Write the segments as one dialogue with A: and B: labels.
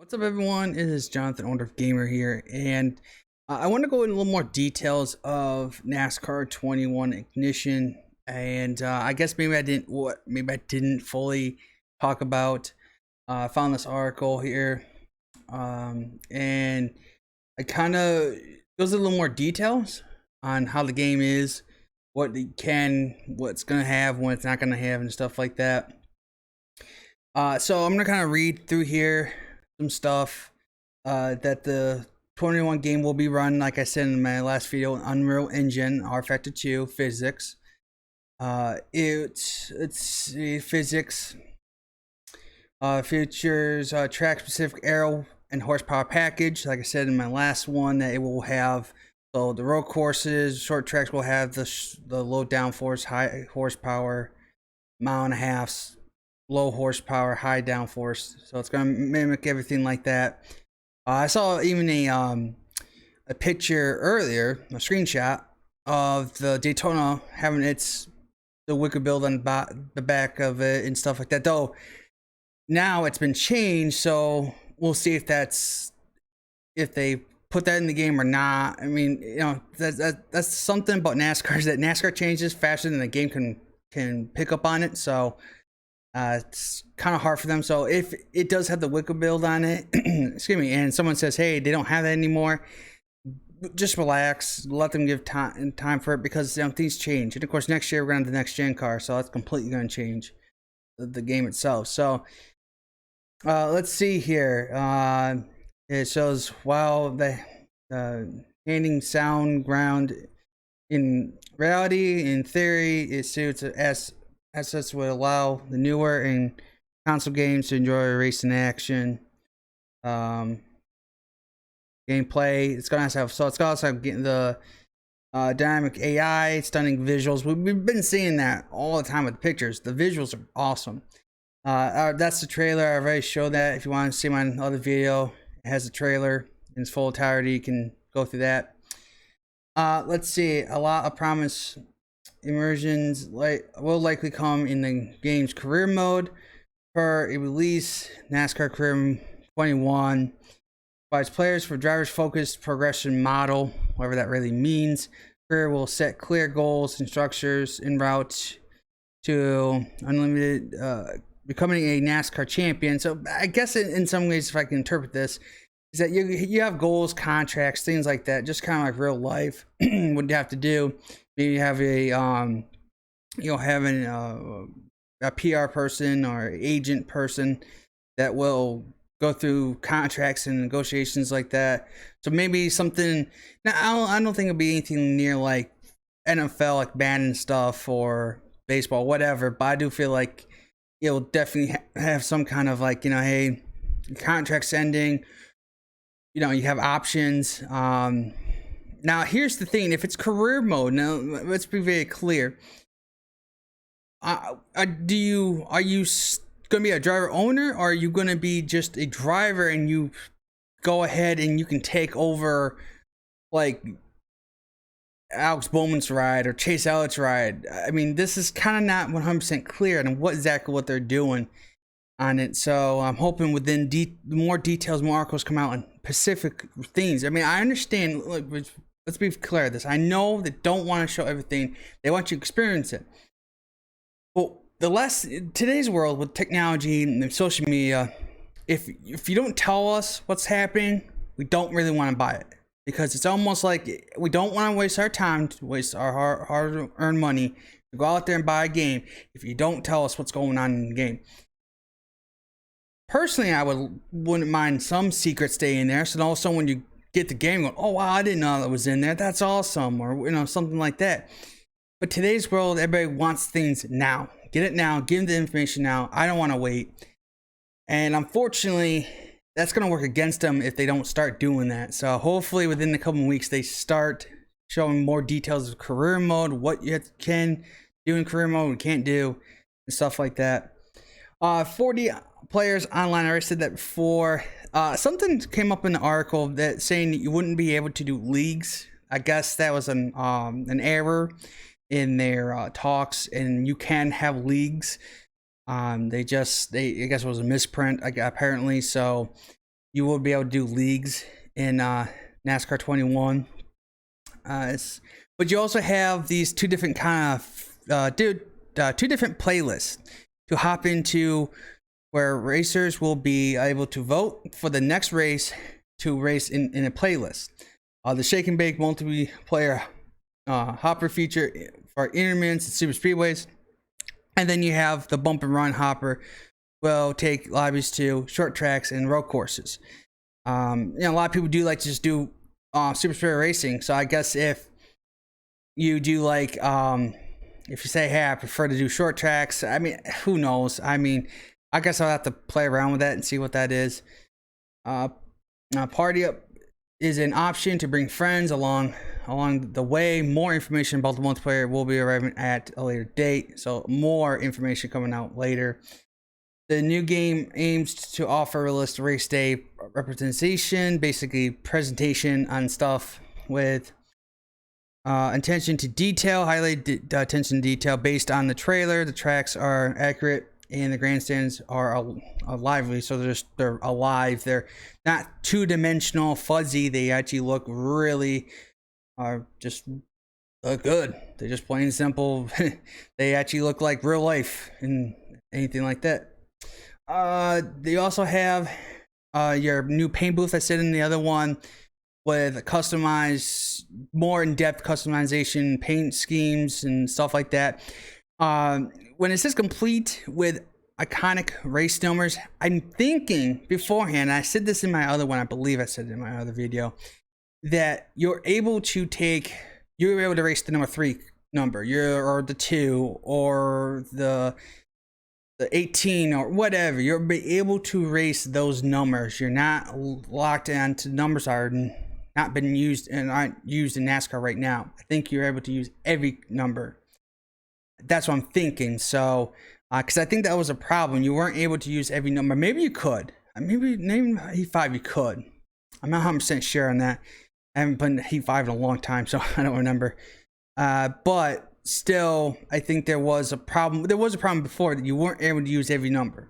A: What's up, everyone? It is Jonathan, owner of Gamer here, and I want to go into a little more details of NASCAR 21 Ignition, and I guess maybe I didn't fully talk about. I found this article here, and it kind of goes a little more details on how the game is, what's gonna have, what it's not gonna have, and stuff like that. So I'm gonna kind of read through here some stuff that the 21 game will be run, like I said in my last video, Unreal Engine R Factor 2 physics. It's physics features track specific aero and horsepower package. Like I said in my last one, that it will have, so the road courses, short tracks will have the low downforce, high horsepower, mile and a half, low horsepower, high downforce. So it's going to mimic everything like that. I saw even a picture earlier, a screenshot of the Daytona having the wicker build on the back of it and stuff like that. Though now it's been changed, so we'll see if they put that in the game or not. I mean, you know, that's something about NASCAR, is that NASCAR changes faster than the game can pick up on it. So it's kind of hard for them. So if it does have the wicker build on it, excuse me, and someone says, hey, they don't have that anymore, just relax, let them give time for it, because things change. And of course, next year we're going to have the next gen car, so that's completely going to change the game itself. So let's see here. It shows while the handing sound ground in reality, in theory, it suits assets would allow the newer and console games to enjoy racing action. Gameplay, it's gonna have, so it's gonna also have the dynamic AI, stunning visuals. We've been seeing that all the time with the pictures. The visuals are awesome. That's the trailer. I already showed that. If you want to see my other video, it has a trailer in its full entirety. You can go through that. Let's see. A lot of promise. Immersions will likely come in the game's career mode per a release. NASCAR Career 21 provides players for drivers focused progression model, whatever that really means. Career will set clear goals and structures en route to unlimited becoming a NASCAR champion. So I guess in some ways, if I can interpret this, is that you have goals, contracts, things like that, just kind of like real life. What you have to do, maybe you have having a PR person or agent person that will go through contracts and negotiations like that. So maybe something. Now I don't think it'll be anything near like NFL, like Madden stuff or baseball, whatever. But I do feel like it'll definitely have some kind of like, hey, contract's ending. You have options. Now here's the thing: if it's career mode, now let's be very clear. Are you gonna be a driver owner, or are you gonna be just a driver and you go ahead and you can take over like Alex Bowman's ride or Chase Elliott's ride? I mean, this is kind of not 100% clear on exactly what they're doing on it. So I'm hoping within more details, more articles come out on specific things. I mean, I understand. Look, let's be clear of this. I know they don't want to show everything. They want you to experience it. Well, today's world with technology and social media, if you don't tell us what's happening, we don't really want to buy it, because it's almost like we don't want to waste our time, to waste our hard-earned money to go out there and buy a game if you don't tell us what's going on in the game. Personally, I wouldn't mind some secret staying there, so all of a sudden when you get the game, going, oh wow, I didn't know that was in there. That's awesome, or something like that. But today's world, everybody wants things now. Get it now. Give them the information now. I don't want to wait. And unfortunately, that's going to work against them if they don't start doing that. So hopefully within a couple of weeks, they start showing more details of career mode, what you can do in career mode, what you can't do, and stuff like that. 40 players online. I already said that before. Something came up in the article that saying that you wouldn't be able to do leagues. I guess that was an error in their talks, and you can have leagues. I guess it was a misprint, apparently. So you will be able to do leagues in NASCAR 21. But you also have these two different two different playlists to hop into, where racers will be able to vote for the next race to race in a playlist. The Shake and Bake multiplayer hopper feature for intermediates and super speedways, and then you have the Bump and Run hopper will take lobbies to short tracks and road courses. A lot of people do like to just do super speedway racing, so I guess if you do like if you say, hey, I prefer to do short tracks, I mean, who knows? I mean, I guess I'll have to play around with that and see what that is. Party Up is an option to bring friends along the way. More information about the multiplayer will be arriving at a later date, so more information coming out later. The new game aims to offer realistic race day representation, basically presentation on stuff with attention to detail, highlight attention to detail based on the trailer. The tracks are accurate and the grandstands are lively, so they're alive. They're not two-dimensional, fuzzy. They actually look really just look good. They're just plain and simple. They actually look like real life and anything like that. They also have your new paint booth I said in the other one, with customized, more in-depth customization, paint schemes and stuff like that. When it says complete with iconic race numbers, I'm thinking beforehand, I said this in my other one, I believe I said it in my other video, that you're able to race the number 3 number, or the 2, or the 18, or whatever. You'll be able to race those numbers. You're not locked into numbers that are not been used and aren't used in NASCAR right now. I think you're able to use every number. That's what I'm thinking. So, because I think that was a problem. You weren't able to use every number. Maybe you could. Maybe Heat 5 you could. I'm not 100% sure on that. I haven't played Heat 5 in a long time, so I don't remember. But still, I think there was a problem. There was a problem before that you weren't able to use every number.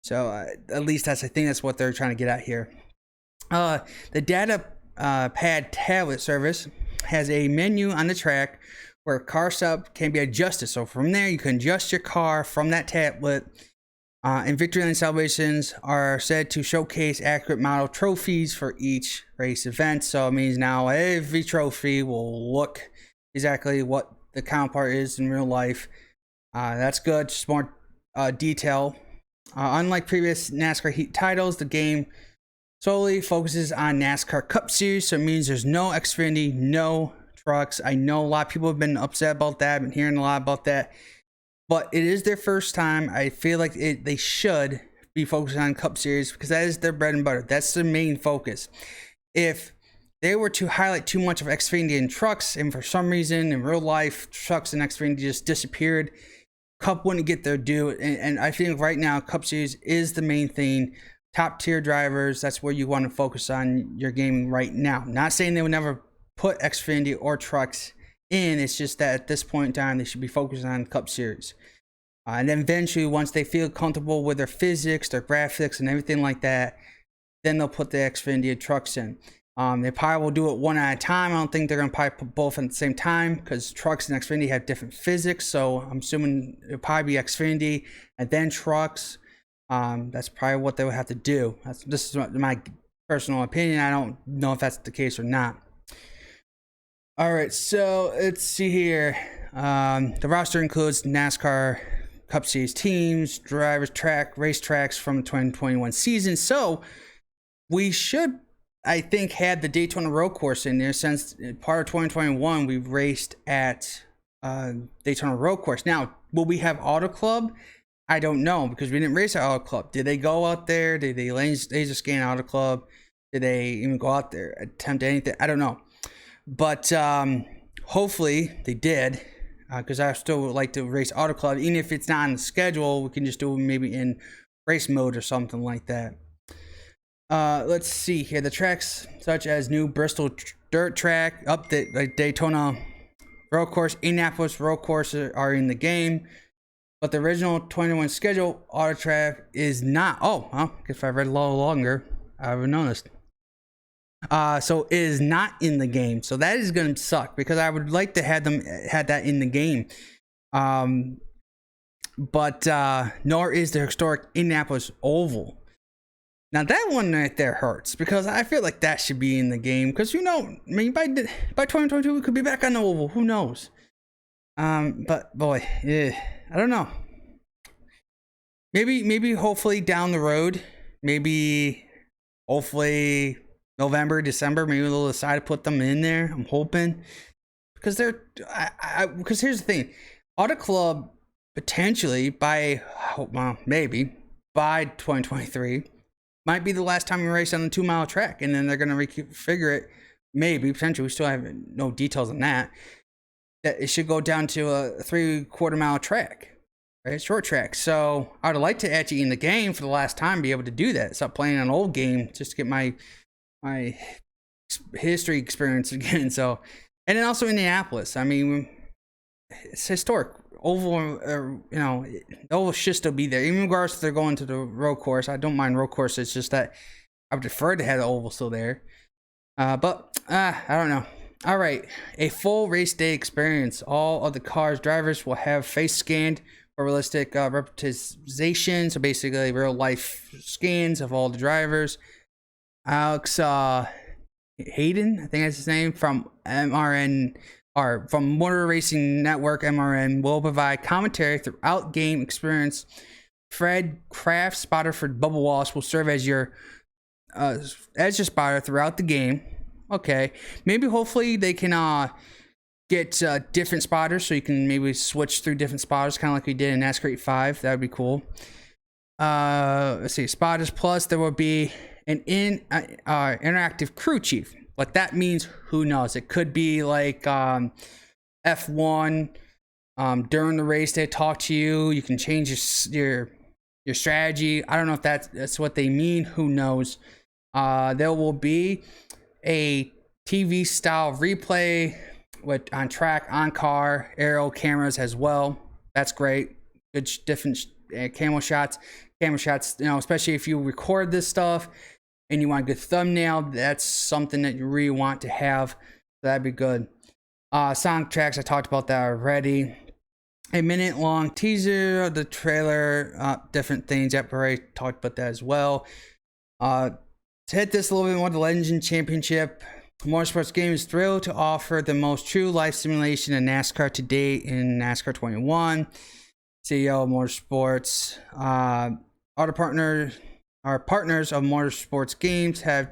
A: So at least I think that's what they're trying to get at here. The data pad tablet service has a menu on the track where car setup can be adjusted. So from there, you can adjust your car from that tablet. And victory lane celebrations are said to showcase accurate model trophies for each race event. So it means now every trophy will look exactly what the counterpart is in real life. That's good. Just more detail. Unlike previous NASCAR Heat titles, the game solely focuses on NASCAR Cup Series. So it means there's no Xfinity, no trucks. I know a lot of people have been upset about that. I've been hearing a lot about that. But it is their first time. I feel like they should be focusing on Cup Series because that is their bread and butter. That's the main focus. If they were to highlight too much of Xfinity and trucks, and for some reason in real life trucks and Xfinity just disappeared, Cup wouldn't get their due. And I think right now Cup Series is the main thing. Top tier drivers, that's where you want to focus on your gaming right now. Not saying they would never put Xfinity or trucks in. It's just that at this point in time they should be focusing on Cup Series. And then eventually, once they feel comfortable with their physics, their graphics, and everything like that, then they'll put the Xfinity trucks in. They probably will do it one at a time. I don't think they're going to probably put both at the same time because trucks and Xfinity have different physics. So I'm assuming it'll probably be Xfinity and then trucks. That's probably what they would have to do. This is my personal opinion. I don't know if that's the case or not. All right, so let's see here. The roster includes NASCAR Cup Series teams, drivers, race tracks from the 2021 season. So we should, I think, had the Daytona Road Course in there since part of 2021 we raced at Daytona Road Course. Now, will we have Auto Club? I don't know because we didn't race at Auto Club. Did they go out there? Did they laser scan Auto Club? Did they even go out there, attempt anything? I don't know. But hopefully they did, because I still would like to race Auto Club. Even if it's not on the schedule, we can just do it maybe in race mode or something like that. Let's see here. The tracks such as new Bristol dirt track, like Daytona Road Course, Indianapolis Road Course are in the game. But the original 21 schedule Auto Track is not. Oh, well, if I read a little longer, I haven't noticed. So it is not in the game. So that is going to suck because I would like to have them had that in the game. But nor is the historic Indianapolis Oval. Now that one right there hurts because I feel like that should be in the game because, you know, I mean, by 2022 we could be back on the Oval. Who knows? But boy, I don't know. Maybe hopefully down the road, hopefully November, December, maybe they'll decide to put them in there. I'm hoping because because here's the thing, Auto Club potentially maybe by 2023 might be the last time we race on a 2-mile track, and then they're gonna refigure it. Maybe potentially, we still have no details on that. That it should go down to a 3/4 mile track, right? Short track. So I would like to actually in the game for the last time be able to do that. Stop playing an old game just to get my history experience again. So, and then also Indianapolis. I mean, it's historic. Oval, you know, the Oval should still be there, even regardless if they're going to the road course. I don't mind road course. It's just that I would prefer to have the Oval still there. But I don't know. All right, a full race day experience. All of the car's drivers will have face scanned for realistic representation. So basically, real life scans of all the drivers. Alex Hayden, I think that's his name, from MRN. Or from Motor Racing Network MRN will provide commentary throughout game experience. Fred Kraft, spotter for Bubba Wallace, will serve as your spotter throughout the game. Okay, maybe hopefully they can get different spotters, so you can maybe switch through different spotters, kind of like we did in NASCAR 5. That would be cool. Let's see, spotters plus there will be an interactive crew chief. What that means, who knows? It could be like F1 during the race. They talk to you. You can change your strategy. I don't know if that's what they mean. Who knows? There will be a TV style replay with on track, on car, aerial cameras as well. That's great. Good different camera shots. You know, especially if you record this stuff and you want a good thumbnail, that's something that you really want to have. So that'd be good. Soundtracks, I talked about that already. A minute-long teaser of the trailer, different things. I've already talked about that as well. To hit this a little bit more, the Legend Championship. Motorsports Game is thrilled to offer the most true life simulation in NASCAR to date in NASCAR 21. CEO of Motorsports. Our partners of Motorsports Games have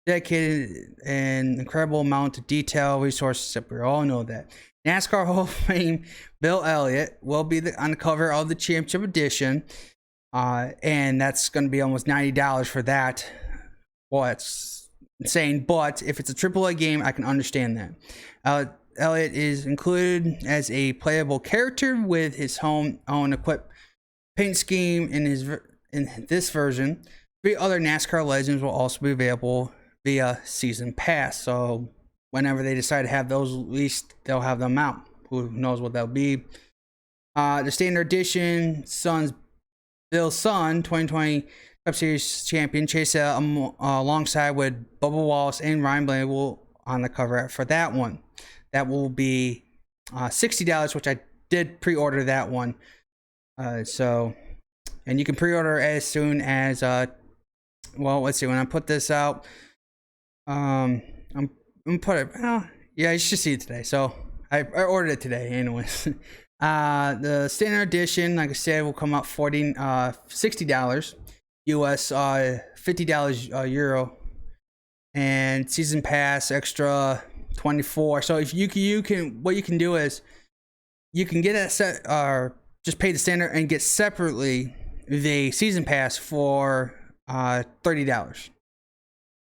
A: dedicated an incredible amount of detail, resources that we all know that. NASCAR Hall of Fame Bill Elliott will be on the cover of the Championship Edition, and that's going to be almost $90 for that. Well, that's insane, but if it's a AAA game, I can understand that. Elliott is included as a playable character with his own equipped paint scheme in this version. 3 other NASCAR legends will also be available via Season Pass. So whenever they decide to have those released, they'll have them out. Who knows what that'll be. The Standard Edition, Bill's son, 2020 Cup Series champion, Chase alongside with Bubba Wallace and Ryan Blaney will on the cover for that one. That will be $60, which I did pre-order that one. And you can pre-order as soon as well, let's see, when I put this out, I'm gonna put it, yeah, you should see it today. So I ordered it today anyways. The Standard Edition, like I said, will come out $60 US, $50 Euro, and Season Pass extra 24. So if you can, what you can do is you can get a set, or just pay the standard and get separately the Season Pass for $30.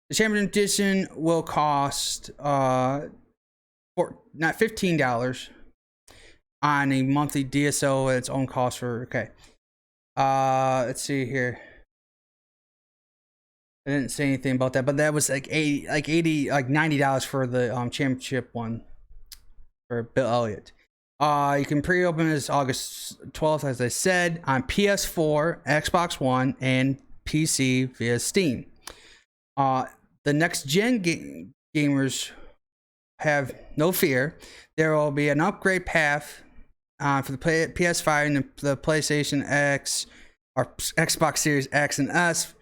A: The Champion Edition will cost not $15 on a monthly DSO at its own cost for let's see here. I didn't say anything about that, but that was like $90 for the championship one for Bill Elliott. You can pre-open this August 12th, as I said, on PS4, Xbox One, and PC via Steam. The next gen gamers have no fear. There will be an upgrade path for the PS5 and the PlayStation X or Xbox Series X and S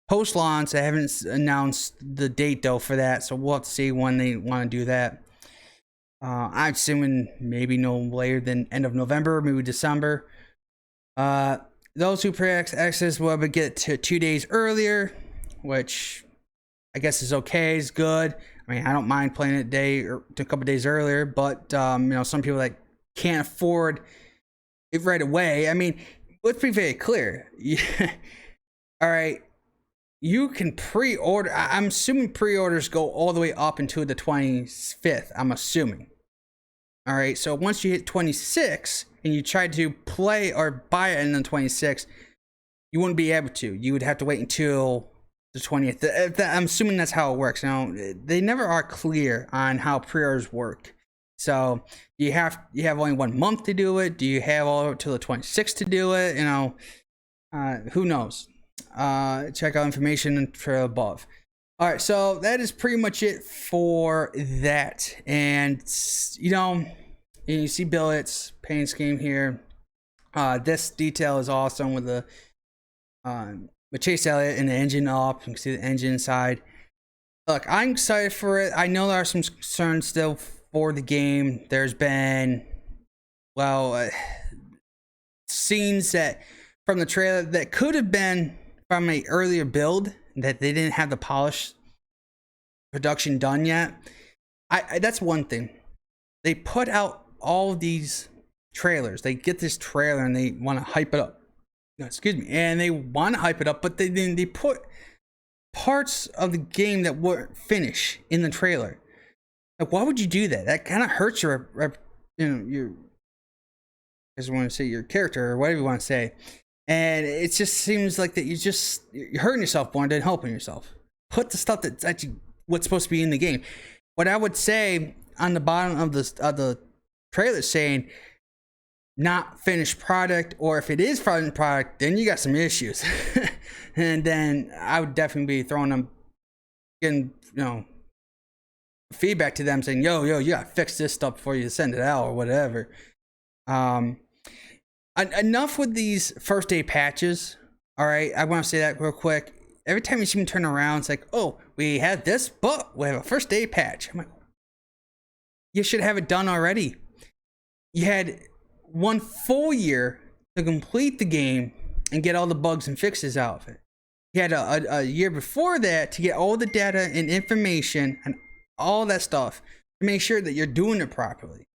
A: post launch. They haven't announced the date though for that, so we'll have to see when they want to do that. I'm assuming maybe no later than end of November, maybe December. Those who pre-access will get to 2 days earlier, which I guess is okay, is good. I mean, I don't mind playing it a couple days earlier, but you know, some people that can't afford it right away. I mean, let's be very clear. All right, you can pre-order. I'm assuming pre-orders go all the way up until the 25th. I'm assuming. All right, so once you hit 26 and you try to play or buy it in the 26th, you wouldn't be able to. You would have to wait until the 20th. I'm assuming that's how it works. Now, they never are clear on how pre-orders work. So you have only 1 month to do it? Do you have all till the 26th to do it? You know, who knows? Check out information for above. All right, so that is pretty much it for that. And you know, you see Billet's paint scheme here. This detail is awesome with the with Chase Elliott and the engine up. You can see the engine inside. Look, I'm excited for it. I know there are some concerns still for the game. There's been, well, scenes that from the trailer that could have been from an earlier build that they didn't have the polish production done yet. That's one thing. They put out all these trailers. They get this trailer and they want to hype it up. Excuse me. And they want to hype it up, but they put parts of the game that weren't finished in the trailer. Like, why would you do that? That kind of hurts your, you know, your, I just want to say your character or whatever you want to say. And it just seems like that you're hurting yourself more than helping yourself. Put the stuff that's actually what's supposed to be in the game. What I would say on the bottom of the trailer saying not finished product, or if it is finished product, then you got some issues. And then I would definitely be throwing them, getting, you know, feedback to them saying, yo, you gotta fix this stuff before you send it out or whatever. Enough with these first day patches. All right, I want to say that real quick. Every time you see me turn around, it's like, oh, we had this, but we have a first day patch. I'm like, you should have it done already. You had 1 full year to complete the game and get all the bugs and fixes out of it. You had a year before that to get all the data and information and all that stuff to make sure that you're doing it properly.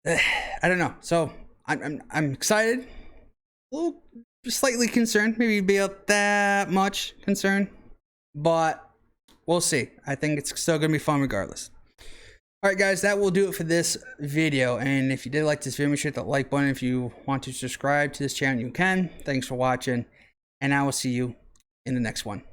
A: I don't know. So I'm excited. A little slightly concerned, maybe about that much concerned, but we'll see. I think it's still gonna be fun regardless. All right, guys, that will do it for this video. And if you did like this video, make sure to hit the like button. If you want to subscribe to this channel, you can. Thanks for watching, and I will see you in the next one.